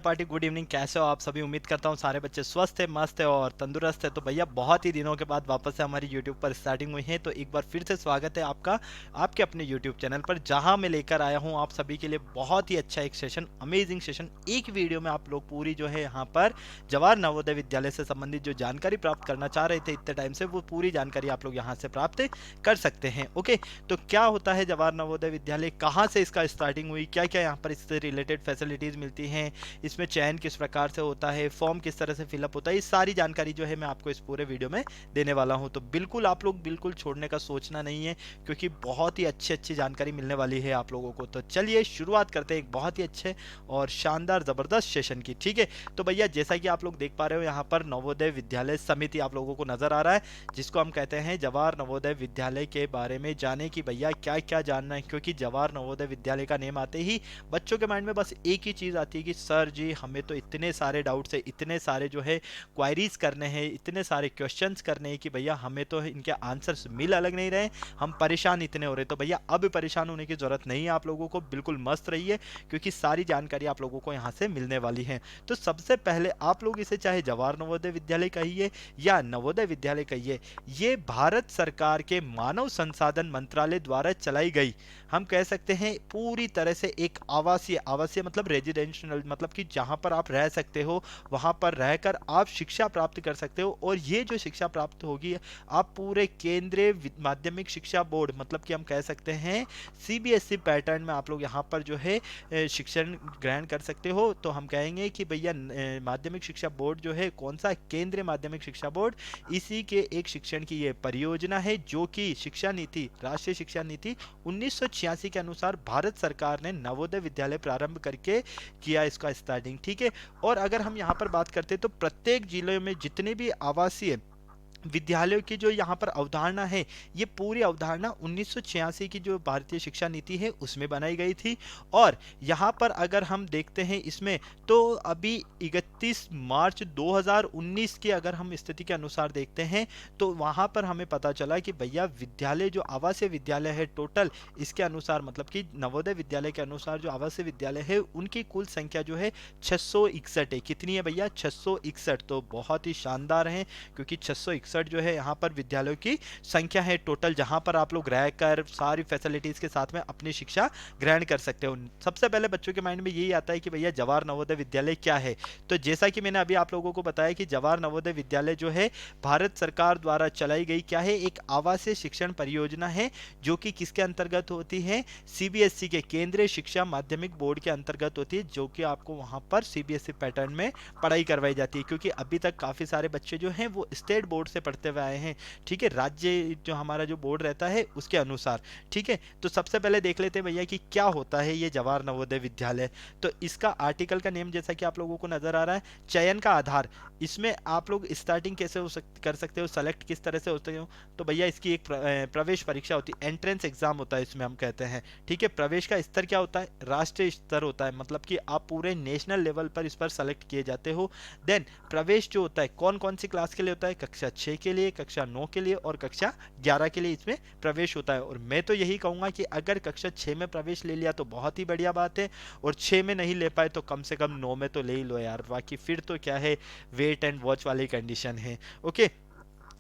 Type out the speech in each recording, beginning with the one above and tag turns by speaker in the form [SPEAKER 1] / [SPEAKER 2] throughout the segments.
[SPEAKER 1] Party good evening. कैसे हो आप सभी? उम्मीद करता हूँ सारे बच्चे स्वस्थ है, मस्त है और तंदुरुस्त है। तो भैया बहुत ही दिनों के बाद वापस से हमारी यूट्यूब पर स्टार्टिंग हुई है, तो एक बार फिर से स्वागत है आपका आपके अपने यूट्यूब चैनल पर, जहां मैं लेकर आया हूं आप सभी के लिए बहुत ही अच्छा एक सेशन, अमेजिंग सेशन। एक वीडियो में आप लोग पूरी जो है यहाँ पर जवाहर नवोदय विद्यालय से संबंधित जो जानकारी प्राप्त करना चाह रहे थे इतने टाइम से, वो पूरी जानकारी आप लोग यहाँ से प्राप्त कर सकते हैं। ओके, तो क्या होता है जवाहर नवोदय विद्यालय, कहाँ से इसका स्टार्टिंग हुई, क्या क्या यहाँ पर इससे रिलेटेड फैसिलिटीज मिलती हैं, इसमें चयन किस प्रकार से होता है, फॉर्म किस तरह से फिलअप होता है, ये सारी जानकारी जो है मैं आपको इस पूरे वीडियो में देने वाला हूं। तो बिल्कुल आप लोग बिल्कुल छोड़ने का सोचना नहीं है, क्योंकि बहुत ही अच्छी अच्छी जानकारी मिलने वाली है आप लोगों को। तो चलिए शुरुआत करते हैं एक बहुत ही अच्छे और शानदार जबरदस्त सेशन की। ठीक है, तो भैया जैसा कि आप लोग देख पा रहे हो यहाँ पर नवोदय विद्यालय समिति आप लोगों को नजर आ रहा है, जिसको हम कहते हैं जवाहर नवोदय विद्यालय के बारे में जाने की भैया क्या क्या जानना है। क्योंकि जवाहर नवोदय विद्यालय का नेम आते ही बच्चों के माइंड में बस एक ही चीज आती है कि सर जी हमें तो इतने सारे डाउट्स है, इतने सारे जो है क्वायरीज करने हैं, इतने सारे क्वेश्चंस करने हैं कि भैया हमें तो इनके आंसर्स मिल अलग नहीं रहे, हम परेशान इतने हो रहे। तो भैया अब परेशान होने की जरूरत नहीं है आप लोगों को, बिल्कुल मस्त रहिए, क्योंकि सारी जानकारी आप लोगों को यहाँ से मिलने वाली है। तो सबसे पहले आप लोग इसे चाहे जवाहर नवोदय विद्यालय कहिए या नवोदय विद्यालय कहिए, ये भारत सरकार के मानव संसाधन मंत्रालय द्वारा चलाई गई, हम कह सकते हैं पूरी तरह से एक आवासीय, आवासीय मतलब रेजिडेंशियल, मतलब कि जहां पर आप रह सकते हो वहां पर रहकर आप शिक्षा प्राप्त कर सकते हो। और ये जो शिक्षा प्राप्त होगी आप पूरे केंद्रीय माध्यमिक शिक्षा बोर्ड, मतलब कि हम कह सकते हैं सीबीएसई पैटर्न में आप लोग यहाँ पर जो है शिक्षण ग्रहण कर सकते हो। तो हम कहेंगे कि भैया माध्यमिक शिक्षा बोर्ड जो है कौन सा, केंद्रीय माध्यमिक शिक्षा बोर्ड, इसी के एक शिक्षण की ये परियोजना है, जो कि शिक्षा नीति, राष्ट्रीय शिक्षा नीति 1986 के अनुसार भारत सरकार ने नवोदय विद्यालय प्रारंभ करके किया इसका स्टार्टिंग। ठीक है, और अगर हम यहाँ पर बात करते हैं तो प्रत्येक जिले में जितने भी आवासीय विद्यालयों की जो यहाँ पर अवधारणा है, ये पूरी अवधारणा 1986 की जो भारतीय शिक्षा नीति है उसमें बनाई गई थी। और यहाँ पर अगर हम देखते हैं इसमें, तो अभी 31 मार्च 2019 की अगर हम स्थिति के अनुसार देखते हैं, तो वहाँ पर हमें पता चला कि भैया विद्यालय जो आवासीय विद्यालय है टोटल, इसके अनुसार मतलब कि नवोदय विद्यालय के अनुसार जो आवासीय विद्यालय है उनकी कुल संख्या जो है 661 है। कितनी है भैया? 661। तो बहुत ही शानदार है, क्योंकि 661 जो है यहाँ पर विद्यालयों की संख्या है टोटल, जहां पर आप लोग रहकर सारी फैसिलिटीज के साथ में अपनी शिक्षा ग्रहण कर सकते हो। सबसे पहले बच्चों के माइंड में यही आता है कि भैया जवाहर नवोदय विद्यालय क्या है। तो जैसा कि मैंने अभी आप लोगों को बताया कि जवाहर नवोदय विद्यालय जो है भारत सरकार द्वारा चलाई गई क्या है, एक आवासीय शिक्षण परियोजना है, जो कि किसके अंतर्गत होती है, सीबीएसई के केंद्रीय शिक्षा माध्यमिक बोर्ड के अंतर्गत होती है, जो कि आपको वहां पर सीबीएसई पैटर्न में पढ़ाई करवाई जाती है। क्योंकि अभी तक काफी सारे बच्चे जो हैं वो स्टेट बोर्ड से पढ़ते हुए आए हैं, ठीक है, राज्य जो हमारा जो बोर्ड रहता है उसके अनुसार। ठीक है, तो सबसे पहले देख लेते हैं भैया कि क्या होता है ये जवाहर नवोदय विद्यालय। तो इसका आर्टिकल का नेम जैसा कि आप लोगों को नजर आ रहा है, चयन का आधार, इसमें आप लोग स्टार्टिंग कैसे कर सकते हो, सेलेक्ट किस तरह से होते हो। तो भैया इसकी एक प्रवेश परीक्षा होती है, एंट्रेंस एग्जाम होता है इसमें हम कहते हैं। ठीक है, प्रवेश का स्तर क्या होता है, राष्ट्रीय स्तर होता है, मतलब कि आप पूरे नेशनल लेवल पर इस पर सेलेक्ट किए जाते हो। देन प्रवेश जो होता है कौन कौन सी क्लास के लिए होता है, कक्षा 6 के लिए, कक्षा 9 के लिए और कक्षा 11 के लिए इसमें प्रवेश होता है। और मैं तो यही कहूंगा कि अगर कक्षा 6 में प्रवेश ले लिया तो बहुत ही बढ़िया बात है, और 6 में नहीं ले पाए तो कम से कम 9 में तो ले ही लो यार, बाकी फिर तो क्या है, वेट एंड वॉच वाली कंडीशन है। ओके,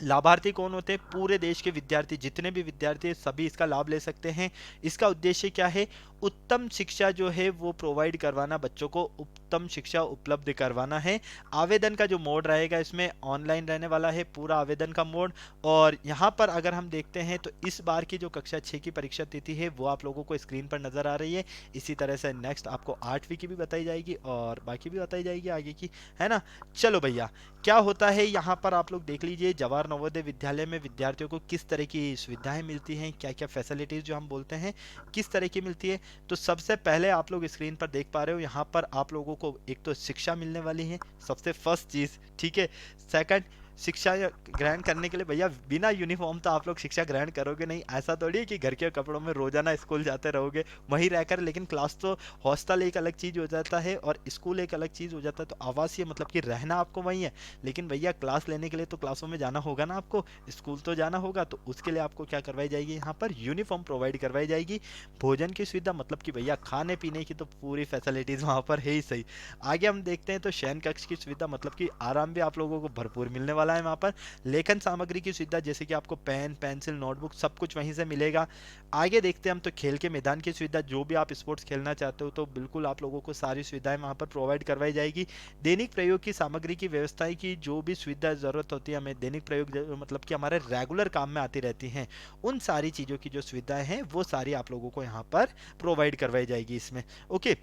[SPEAKER 1] लाभार्थी कौन होते हैं, पूरे देश के विद्यार्थी, जितने भी विद्यार्थी हैं सभी इसका लाभ ले सकते हैं। इसका उद्देश्य क्या है, उत्तम शिक्षा जो है वो प्रोवाइड करवाना, बच्चों को उत्तम शिक्षा उपलब्ध करवाना है। आवेदन का जो मोड रहेगा इसमें ऑनलाइन रहने वाला है पूरा आवेदन का मोड। और यहाँ पर अगर हम देखते हैं तो इस बार की जो कक्षा 6 की परीक्षा तिथि है वो आप लोगों को स्क्रीन पर नजर आ रही है। इसी तरह से नेक्स्ट आपको 8वीं की भी बताई जाएगी और बाकी भी बताई जाएगी आगे की, है ना। चलो भैया, क्या होता है यहाँ पर आप लोग देख लीजिए, जवाहर नवोदय विद्यालय में विद्यार्थियों को किस तरह की सुविधाएं मिलती हैं, क्या क्या फैसिलिटीज जो हम बोलते हैं किस तरह की मिलती है। तो सबसे पहले आप लोग स्क्रीन पर देख पा रहे हो, यहाँ पर आप लोगों को एक तो शिक्षा मिलने वाली है, सबसे फर्स्ट चीज। ठीक है, सेकंड, शिक्षा ग्रहण करने के लिए भैया बिना यूनिफॉर्म तो आप लोग शिक्षा ग्रहण करोगे नहीं। ऐसा थोड़ी है कि घर के कपड़ों में रोजाना स्कूल जाते रहोगे वहीं रहकर, लेकिन क्लास तो हॉस्टल एक अलग चीज हो जाता है और स्कूल एक अलग चीज हो जाता है। तो आवासीय मतलब कि रहना आपको वहीं है, लेकिन भैया क्लास लेने के लिए तो क्लासों में जाना होगा ना आपको, स्कूल तो जाना होगा। तो उसके लिए आपको क्या करवाई जाएगी, यहाँ पर यूनिफॉर्म प्रोवाइड करवाई जाएगी। भोजन की सुविधा मतलब कि भैया खाने पीने की तो पूरी फैसिलिटीज वहाँ पर है ही सही। आगे हम देखते हैं तो शयन कक्ष की सुविधा मतलब कि आराम भी आप लोगों को भरपूर मिलने वाला है वहाँ पर। लेखन सामग्री की सुविधा जैसे कि आपको पेन पेंसिल नोटबुक सब कुछ वहीं से मिलेगा। आगे देखते हैं हम तो खेल के मैदान की सुविधा, जो भी आप स्पोर्ट्स खेलना चाहते हो तो बिल्कुल आप लोगों को सारी सुविधाएं वहाँ पर प्रोवाइड करवाई जाएगी। दैनिक प्रयोग की सामग्री की व्यवस्थाएं की जो भी सुविधा ज़रूरत होती है हमें दैनिक प्रयोग मतलब कि हमारे रेगुलर काम में आती रहती हैं, उन सारी चीज़ों की जो सुविधाएं हैं वो सारी आप लोगों को यहाँ पर प्रोवाइड करवाई जाएगी इसमें। ओके,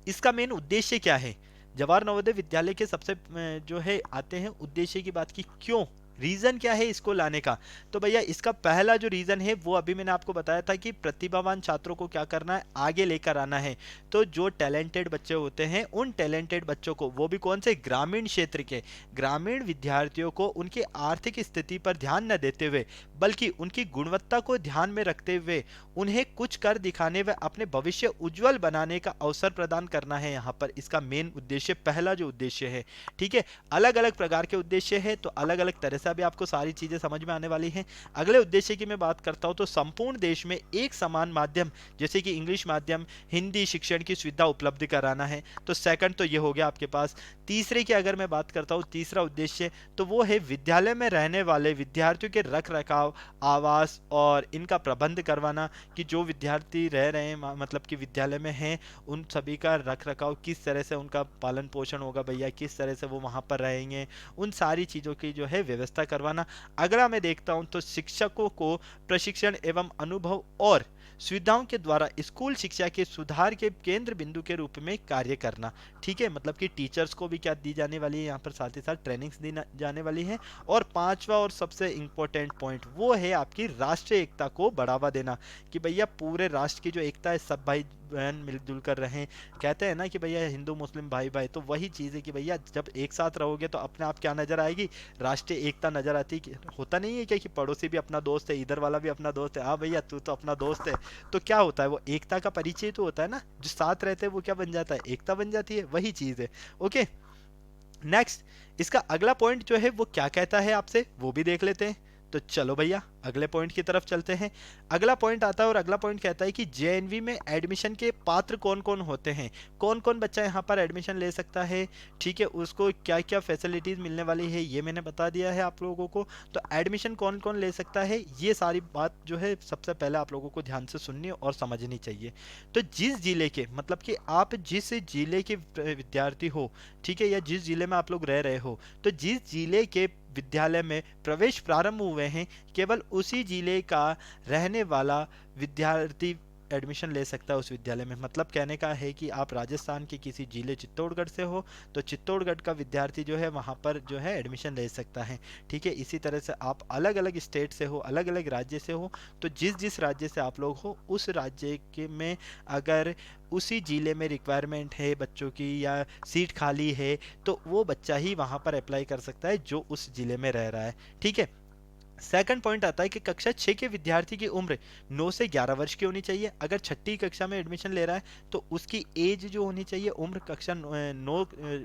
[SPEAKER 1] इसका मेन उद्देश्य क्या है, जवाहर नवोदय विद्यालय के सबसे जो है आते हैं उद्देश्य की बात की, क्यों रीजन क्या है इसको लाने का। तो भैया इसका पहला जो रीजन है वो अभी मैंने आपको बताया था कि प्रतिभावान छात्रों को क्या करना है, आगे लेकर आना है। तो जो टैलेंटेड बच्चे होते हैं उन टैलेंटेड बच्चों को, वो भी कौन से, ग्रामीण क्षेत्र के ग्रामीण विद्यार्थियों को उनकी आर्थिक स्थिति पर ध्यान न देते हुए बल्कि उनकी गुणवत्ता को ध्यान में रखते हुए उन्हें कुछ कर दिखाने व अपने भविष्य उज्जवल बनाने का अवसर प्रदान करना है यहाँ पर इसका मेन उद्देश्य, पहला जो उद्देश्य है। ठीक है, अलग अलग प्रकार के उद्देश्य है तो अलग अलग तरह से अभी आपको सारी चीजें समझ में आने वाली हैं। अगले उद्देश्य की मैं बात करता हूं तो संपूर्ण देश में एक समान माध्यम जैसे कि इंग्लिश माध्यम हिंदी शिक्षण की सुविधा उपलब्ध कराना है। तो सेकंड तो ये हो गया आपके पास। तीसरे की अगर मैं बात करता हूँ, तीसरा उद्देश्य तो वो है विद्यालय में रहने वाले विद्यार्थियों के रख रखाव, आवास और इनका प्रबंध करवाना, कि जो विद्यार्थी रह रहे हैं मतलब कि विद्यालय में हैं उन सभी का रख रखाव, किस तरह से उनका पालन पोषण होगा भैया, किस तरह से वो वहाँ पर रहेंगे, उन सारी चीज़ों की जो है व्यवस्था करवाना। अगला मैं देखता हूँ तो शिक्षकों को प्रशिक्षण एवं अनुभव और सुविधाओं के द्वारा स्कूल शिक्षा के सुधार के केंद्र बिंदु के रूप में कार्य करना। ठीक है, मतलब कि टीचर्स को भी क्या दी जाने वाली है यहाँ पर, साथ ही साथ ट्रेनिंग्स दी जाने वाली है। और पांचवा और सबसे इंपॉर्टेंट पॉइंट वो है आपकी राष्ट्रीय एकता को बढ़ावा देना, कि भैया पूरे राष्ट्र की जो एकता है सब भाई बहन मिलजुल कर रहें। कहते हैं ना कि भैया हिंदू मुस्लिम भाई भाई, तो वही चीज़ है कि भैया जब एक साथ रहोगे तो अपने आप क्या नजर आएगी, राष्ट्रीय एकता नजर आती है। होता नहीं है क्या कि पड़ोसी भी अपना दोस्त है, इधर वाला भी अपना दोस्त है, हाँ भैया तू तो अपना दोस्त है। तो क्या होता है, वो एकता का परिचय तो होता है ना, जो साथ रहते हैं वो क्या बन जाता है, एकता बन जाती है, वही चीज़ है। ओके, नेक्स्ट इसका अगला पॉइंट जो है वो क्या कहता है आपसे, वो भी देख लेते हैं। तो चलो भैया अगले पॉइंट की तरफ चलते हैं। अगला पॉइंट आता है और अगला पॉइंट कहता है कि जेएनवी में एडमिशन के पात्र कौन कौन होते हैं, कौन कौन बच्चा यहाँ पर एडमिशन ले सकता है। ठीक है, उसको क्या क्या फैसिलिटीज मिलने वाली है ये मैंने बता दिया है आप लोगों को। तो एडमिशन कौन कौन ले सकता है ये सारी बात जो है सबसे पहले आप लोगों को ध्यान से सुननी और समझनी चाहिए। तो जिस जिले के मतलब कि आप जिस जिले के विद्यार्थी हो, ठीक है, या जिस जिले में आप लोग रह रहे हो, तो जिस जिले के विद्यालय में प्रवेश प्रारंभ हुए हैं केवल उसी जिले का रहने वाला विद्यार्थी एडमिशन ले सकता है उस विद्यालय में। मतलब कहने का है कि आप राजस्थान के किसी जिले चित्तौड़गढ़ से हो तो चित्तौड़गढ़ का विद्यार्थी जो है वहाँ पर जो है एडमिशन ले सकता है। ठीक है, इसी तरह से आप अलग अलग स्टेट से हो, अलग अलग राज्य से हो, तो जिस जिस राज्य से आप लोग हो उस राज्य के में अगर उसी जिले में रिक्वायरमेंट है बच्चों की या सीट खाली है तो वो बच्चा ही वहाँ पर अप्लाई कर सकता है जो उस जिले में रह रहा है। ठीक है, सेकंड पॉइंट आता है कि कक्षा 6 के विद्यार्थी की उम्र 9 से 11 वर्ष की होनी चाहिए। अगर छठी कक्षा में एडमिशन ले रहा है तो उसकी एज जो होनी चाहिए, उम्र कक्षा 9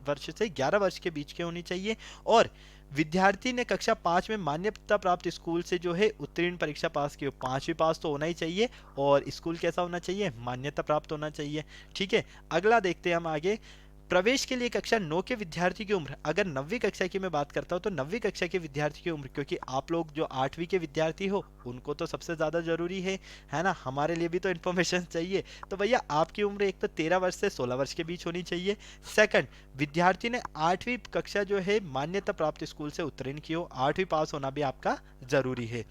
[SPEAKER 1] वर्ष से 11 वर्ष के बीच की होनी चाहिए। और विद्यार्थी ने कक्षा 5 में मान्यता प्राप्त स्कूल से जो है उत्तीर्ण परीक्षा पास की हो, 5वीं पास तो होना ही चाहिए और स्कूल कैसा होना चाहिए, मान्यता प्राप्त होना चाहिए। ठीक है, अगला देखते हैं हम आगे। प्रवेश के लिए कक्षा 9 के विद्यार्थी की उम्र, अगर 9वीं कक्षा की मैं बात करता हूँ तो 9वीं कक्षा के विद्यार्थी की उम्र, क्योंकि आप लोग जो 8वीं के विद्यार्थी हो उनको तो सबसे ज़्यादा ज़रूरी है ना, हमारे लिए भी तो इन्फॉर्मेशन चाहिए। तो भैया आपकी उम्र एक तो 13 वर्ष से 16 वर्ष के बीच होनी चाहिए। सेकंड, विद्यार्थी ने 8वीं कक्षा जो है मान्यता प्राप्त स्कूल से उत्तीर्ण की हो, 8वीं पास होना भी आपका ज़रूरी है।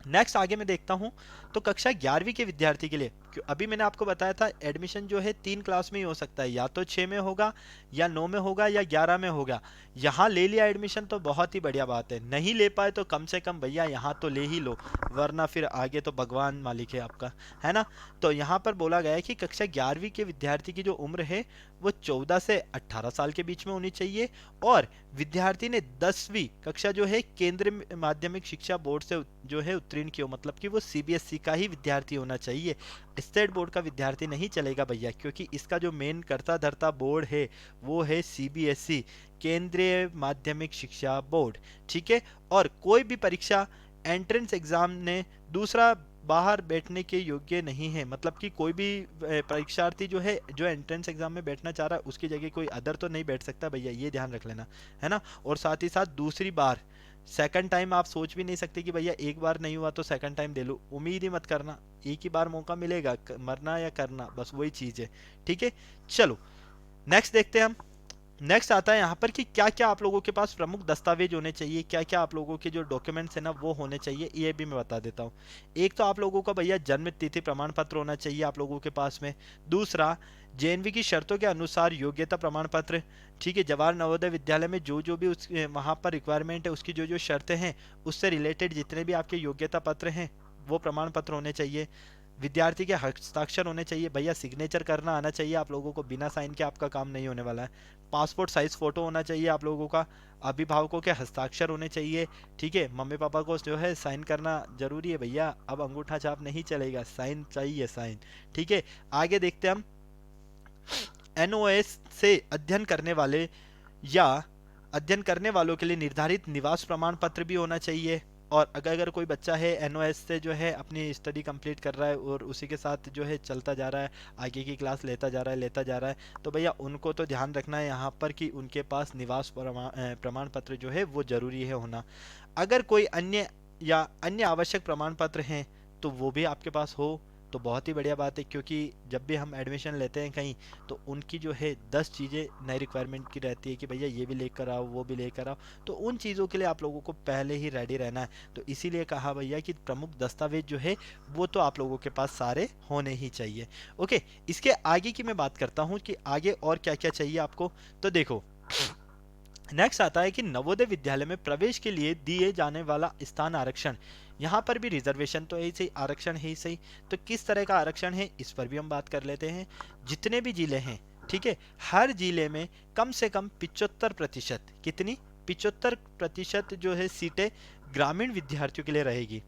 [SPEAKER 1] नेक्स्ट आगे मैं देखता हूं तो कक्षा 11वीं के विद्यार्थी के लिए, अभी मैंने आपको बताया था एडमिशन जो है 3 क्लास में ही हो सकता है, या तो 6 में होगा, या 9 में होगा, या 11 में होगा। यहाँ ले लिया एडमिशन तो बहुत ही बढ़िया बात है, नहीं ले पाए तो कम से कम भैया यहाँ तो ले ही लो, वरना फिर आगे तो भगवान मालिक है आपका, है ना। तो यहाँ पर बोला गया है कि कक्षा 11वीं के विद्यार्थी की जो उम्र है वो 14 से 18 साल के बीच में होनी चाहिए, और विद्यार्थी ने 10वीं कक्षा जो है केंद्रीय माध्यमिक शिक्षा बोर्ड से जो है उत्तीर्ण की हो, मतलब कि वो सीबीएसई का ही विद्यार्थी होना चाहिए। स्टेट बोर्ड का विद्यार्थी नहीं चलेगा भैया, क्योंकि इसका जो मेन कर्ता धर्ता बोर्ड है वो है सीबीएसई, केंद्रीय माध्यमिक शिक्षा बोर्ड, ठीक है। और कोई भी परीक्षा एंट्रेंस एग्जाम ने दूसरा बाहर बैठने के योग्य नहीं है, मतलब कि कोई भी परीक्षार्थी जो है जो एंट्रेंस एग्जाम में बैठना चाह रहा है उसकी जगह कोई अदर तो नहीं बैठ सकता भैया, ये ध्यान रख लेना, है ना। और साथ ही साथ दूसरी बार सेकंड टाइम आप सोच भी नहीं सकते कि भैया एक बार नहीं हुआ तो सेकंड टाइम दे लो, उम्मीद ही मत करना, एक ही बार मौका मिलेगा, मरना या करना, बस वही चीज़ है, ठीक है। चलो नेक्स्ट देखते हैं हम। नेक्स्ट आता है यहाँ पर कि क्या क्या आप लोगों के पास प्रमुख दस्तावेज होने चाहिए, क्या क्या आप लोगों के जो डॉक्यूमेंट्स है ना वो होने चाहिए, ये भी मैं बता देता हूँ। एक तो आप लोगों का भैया जन्म तिथि प्रमाण पत्र होना चाहिए आप लोगों के पास में। दूसरा, जेएनवी की शर्तों के अनुसार योग्यता प्रमाण पत्र, ठीक है। जवाहर नवोदय विद्यालय में जो जो भी उस वहाँ पर रिक्वायरमेंट है उसकी जो जो शर्तें हैं उससे रिलेटेड जितने भी आपके योग्यता पत्र हैं वो प्रमाण पत्र होने चाहिए। विद्यार्थी के हस्ताक्षर होने चाहिए भैया, सिग्नेचर करना आना चाहिए आप लोगों को, बिना साइन के आपका काम नहीं होने वाला है। पासपोर्ट साइज फोटो होना चाहिए आप लोगों का। अभिभावकों के हस्ताक्षर होने चाहिए, ठीक है। मम्मी पापा को जो है साइन करना जरूरी है भैया, अब अंगूठा छाप नहीं चलेगा, साइन चाहिए, साइन, ठीक है। आगे देखते हैं हम। एनओएस से अध्ययन करने वाले या अध्ययन करने वालों के लिए निर्धारित निवास प्रमाण पत्र भी होना चाहिए। और अगर कोई बच्चा है एनओएस से जो है अपनी स्टडी कंप्लीट कर रहा है और उसी के साथ जो है चलता जा रहा है, आगे की क्लास लेता जा रहा है, तो भैया उनको तो ध्यान रखना है यहाँ पर कि उनके पास निवास प्रमाण पत्र जो है वो जरूरी है होना। अगर कोई अन्य या अन्य आवश्यक प्रमाण पत्र हैं तो वो भी आपके पास हो तो बहुत ही बढ़िया बात है, क्योंकि जब भी हम एडमिशन लेते हैं कहीं तो उनकी जो है 10 चीज़ें नई रिक्वायरमेंट की रहती है कि भैया ये भी लेकर आओ, वो भी लेकर आओ, तो उन चीज़ों के लिए आप लोगों को पहले ही रेडी रहना है। तो इसीलिए कहा भैया कि प्रमुख दस्तावेज जो है वो तो आप लोगों के पास सारे होने ही चाहिए। ओके, इसके आगे की मैं बात करता हूँ कि आगे और क्या क्या चाहिए आपको। तो देखो नेक्स्ट आता है कि नवोदय विद्यालय में प्रवेश के लिए दिए जाने वाला स्थान आरक्षण, यहाँ पर भी रिजर्वेशन तो है ही सही, आरक्षण है ही सही, तो किस तरह का आरक्षण है इस पर भी हम बात कर लेते हैं। जितने भी जिले हैं, ठीक है, हर जिले में कम से कम 75%, कितनी, 75% जो है सीटें ग्रामीण विद्यार्थियों के लिए रहेगी।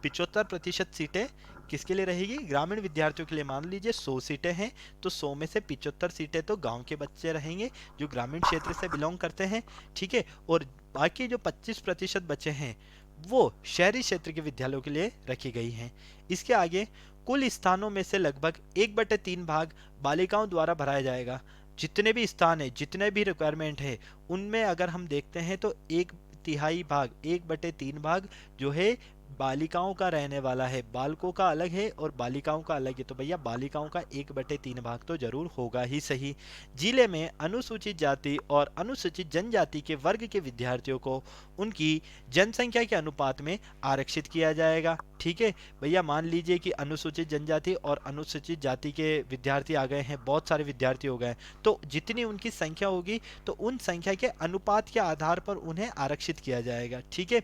[SPEAKER 1] 75% सीटें किसके लिए रहेगी, ग्रामीण विद्यार्थियों के लिए। मान लीजिए 100 सीटें हैं तो 100 में से 75 सीटें तो गांव के बच्चे रहेंगे जो ग्रामीण क्षेत्र से बिलोंग करते हैं, ठीक है। और बाकी जो 25% बचे हैं वो शहरी क्षेत्र के विद्यालयों के लिए रखी गई हैं। इसके आगे कुल स्थानों में से लगभग 1/3 भाग बालिकाओं द्वारा भराया जाएगा। जितने भी स्थान है, जितने भी रिक्वायरमेंट है, उनमें अगर हम देखते हैं तो 1/3 भाग, 1/3 भाग जो है बालिकाओं का रहने वाला है। बालकों का अलग है और बालिकाओं का अलग है, तो भैया बालिकाओं का 1/3 भाग तो जरूर होगा ही सही। जिले में अनुसूचित जाति और अनुसूचित जनजाति के वर्ग के विद्यार्थियों को उनकी जनसंख्या के अनुपात में आरक्षित किया जाएगा, ठीक है भैया। मान लीजिए कि अनुसूचित जनजाति और अनुसूचित जाति के विद्यार्थी आ गए हैं, बहुत सारे विद्यार्थी हो गए, तो जितनी उनकी संख्या होगी तो उन संख्या के अनुपात के आधार पर उन्हें आरक्षित किया जाएगा, ठीक है।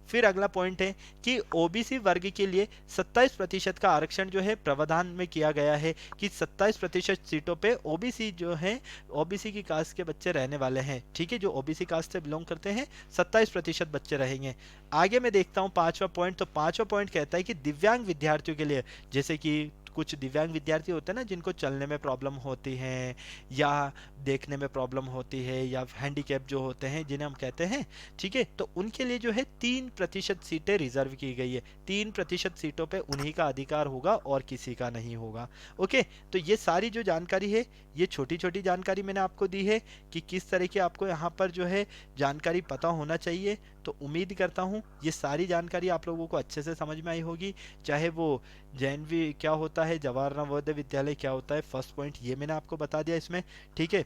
[SPEAKER 1] फिर अगला पॉइंट है कि ओबीसी वर्ग के लिए 27% का आरक्षण जो है प्रावधान में किया गया है कि 27% सीटों पे ओबीसी जो है, ओबीसी की कास्ट के बच्चे रहने वाले हैं, ठीक है। जो ओबीसी कास्ट से बिलोंग करते हैं 27% बच्चे रहेंगे। आगे मैं देखता हूँ 5वां पॉइंट, तो 5वां पॉइंट कहता है कि दिव्यांग विद्यार्थियों के लिए, जैसे कि कुछ दिव्यांग विद्यार्थी होते हैं ना जिनको चलने में प्रॉब्लम होती है या देखने में प्रॉब्लम होती है या हैंडीकैप जो होते हैं जिन्हें हम कहते हैं, ठीक है, तो उनके लिए जो है 3% सीटें रिजर्व की गई है। 3% सीटों पे उन्हीं का अधिकार होगा और किसी का नहीं होगा। ओके, तो ये सारी जो जानकारी है, ये छोटी छोटी जानकारी मैंने आपको दी है कि किस तरह की आपको यहाँ पर जो है जानकारी पता होना चाहिए। तो उम्मीद करता हूँ ये सारी जानकारी आप लोगों को अच्छे से समझ में आई होगी। चाहे वो जैनवी क्या होता है, जवाहर नवोदय विद्यालय क्या होता है, फर्स्ट पॉइंट ये मैंने आपको बता दिया इसमें, ठीक है।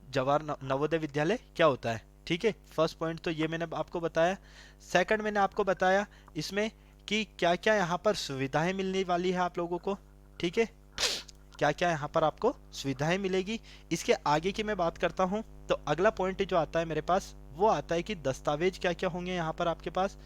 [SPEAKER 1] जवाहर नवोदय विद्यालय क्या होता है, ठीक है, फर्स्ट पॉइंट तो ये मैंने आपको बताया। सेकंड मैंने आपको बताया इसमें कि क्या क्या यहाँ पर सुविधाएं मिलने वाली है आप लोगों को। ठीक है, क्या क्या यहाँ पर आपको सुविधाएं मिलेगी। इसके आगे की मैं बात करता हूँ तो अगला पॉइंट जो आता है मेरे पास वो आता है कि दस्तावेज क्या क्या होंगे यहाँ पर आपके पास।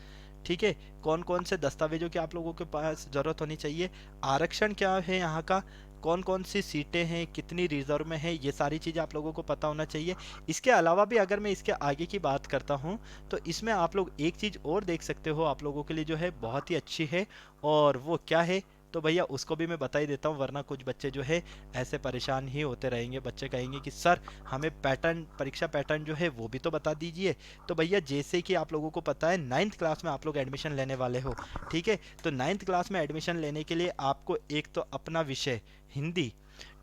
[SPEAKER 1] ठीक है, कौन कौन से दस्तावेजों की आप लोगों के पास ज़रूरत होनी चाहिए, आरक्षण क्या है यहाँ का, कौन कौन सी सीटें हैं, कितनी रिजर्व में है, ये सारी चीज़ें आप लोगों को पता होना चाहिए। इसके अलावा भी अगर मैं इसके आगे की बात करता हूँ तो इसमें आप लोग एक चीज़ और देख सकते हो आप लोगों के लिए जो है बहुत ही अच्छी है, और वो क्या है तो भैया उसको भी मैं बता ही देता हूँ, वरना कुछ बच्चे जो है ऐसे परेशान ही होते रहेंगे। बच्चे कहेंगे कि सर हमें पैटर्न, परीक्षा पैटर्न जो है वो भी तो बता दीजिए। तो भैया जैसे कि आप लोगों को पता है 9th क्लास में आप लोग एडमिशन लेने वाले हो। ठीक है, तो 9th क्लास में एडमिशन लेने के लिए आपको एक तो अपना विषय हिंदी,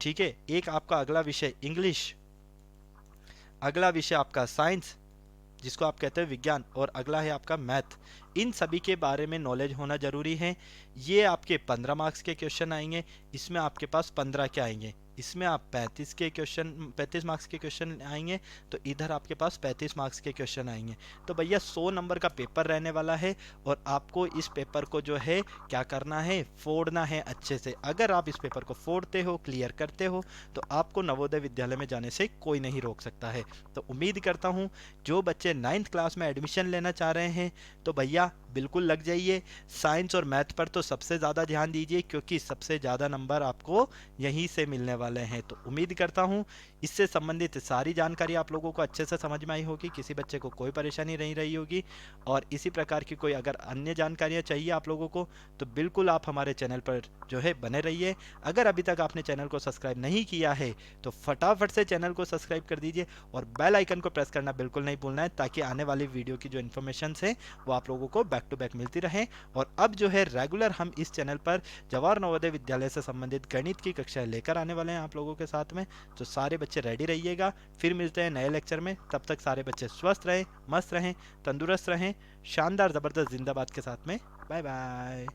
[SPEAKER 1] ठीक है, एक आपका अगला विषय इंग्लिश, अगला विषय आपका साइंस जिसको आप कहते हैं विज्ञान, और अगला है आपका मैथ। इन सभी के बारे में नॉलेज होना जरूरी है। ये आपके 15 मार्क्स के क्वेश्चन आएंगे। इसमें आपके पास 15 क्या आएंगे, इसमें आप 35 मार्क्स के क्वेश्चन आएंगे, तो इधर आपके पास 35 मार्क्स के क्वेश्चन आएंगे। तो भैया 100 नंबर का पेपर रहने वाला है, और आपको इस पेपर को जो है क्या करना है, फोड़ना है अच्छे से। अगर आप इस पेपर को फोड़ते हो, क्लियर करते हो, तो आपको नवोदय विद्यालय में जाने से कोई नहीं रोक सकता है। तो उम्मीद करता हूँ जो बच्चे 9th क्लास में एडमिशन लेना चाह रहे हैं तो भैया बिल्कुल लग जाइए। साइंस और मैथ पर तो सबसे ज़्यादा ध्यान दीजिए, क्योंकि सबसे ज़्यादा नंबर आपको यहीं से मिलने वाले हैं। तो उम्मीद करता हूँ इससे संबंधित सारी जानकारी आप लोगों को अच्छे से समझ में आई होगी, किसी बच्चे को कोई परेशानी नहीं रही होगी। और इसी प्रकार की कोई अगर अन्य जानकारियाँ चाहिए आप लोगों को तो बिल्कुल आप हमारे चैनल पर जो है बने रहिए। अगर अभी तक आपने चैनल को सब्सक्राइब नहीं किया है तो फटाफट से चैनल को सब्सक्राइब कर दीजिए, और बेल आइकन को प्रेस करना बिल्कुल नहीं भूलना है, ताकि आने वाली वीडियो की जो इन्फॉर्मेशन है वो आप लोगों को बैक टू बैक मिलती रहे। और अब जो है रेगुलर हम इस चैनल पर जवाहर नवोदय विद्यालय से संबंधित गणित की कक्षाएं लेकर आने वाले हैं आप लोगों के साथ में। तो सारे बच्चे रेडी रहिएगा, फिर मिलते हैं नए लेक्चर में। तब तक सारे बच्चे स्वस्थ रहें, मस्त रहें, तंदुरुस्त रहें, शानदार ज़बरदस्त जिंदाबाद के साथ में। Bye bye.